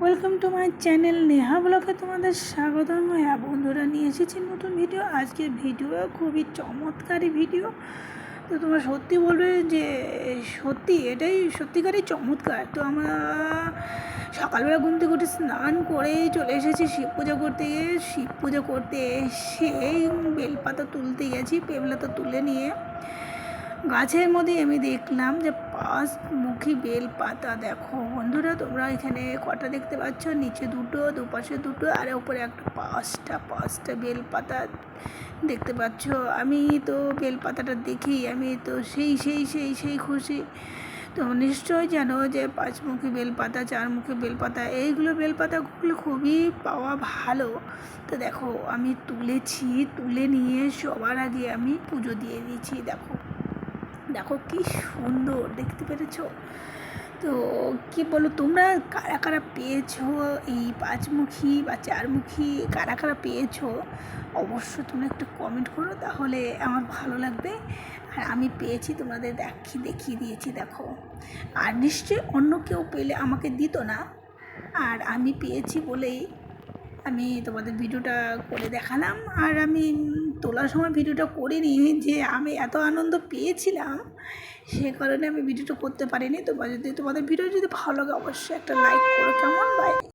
Welcome to my channel Neha ব্লগে তোমাদের স্বাগতম। হ্যাঁ বন্ধুরা, নিয়ে এসেছি নতুন ভিডিও। আজকের ভিডিও খুবই চমৎকারী ভিডিও। তো তোমরা সত্যি বলবে যে সত্যি এটাই সত্যিকারই চমৎকার। তো আমরা সকালবেলা ঘুম থেকে উঠে স্নান করে চলে এসেছি শিব পূজা করতে। শিব পূজা করতে এসে বেলপাতা তুলতে গেছি। বেলপাতা তুলে নিয়ে গাছের মধ্যে আমি দেখলাম যে 5 মুখী বেলপাতা। দেখো বন্ধুরা, তোমরা এখানে কটা দেখতে পাচ্ছ? নিচে দুটো, দুপাশে দুটো, আর উপরে একটা পাঁচটা বেলপাতা দেখতে পাচ্ছ। আমি তো বেলপাতাটা দেখি আমি তো সেই খুশি। তো নিশ্চয়ই জানো যে 5 মুখী বেলপাতা, 4 মুখী বেলপাতা, এইগুলো বেলপাতাগুলো খুবই পাওয়া ভালো। তো দেখো আমি তুলেছি, তুলে নিয়ে সবার আগে আমি পুজো দিয়ে দিয়েছি। দেখো দেখো কি সুন্দর, দেখতে পেরেছো? তো কি বলো তোমরা, কারা কারা পেয়েছো এই 5 মুখী বা 4 মুখী, কারা কারা পেয়েছো? অবশ্যই তোমরা একটু কমেন্ট করো, তাহলে আমার ভালো লাগবে। আর আমি পেয়েছি, তোমাদের দেখিয়ে দিয়েছি। দেখো, আর নিশ্চয়ই অন্য কেউ পেলে আমাকে দিত না, আর আমি পেয়েছি বলেই আমি তোমাদের ভিডিওটা করে দেখালাম। আর আমি তোলার সময় ভিডিওটা করিনি, যে আমি এত আনন্দ পেয়েছিলাম সে কারণে আমি ভিডিওটা করতে পারিনি। তোমাদের ভিডিও যদি ভালো লাগে অবশ্যই একটা লাইক করো, কেমন? বাই।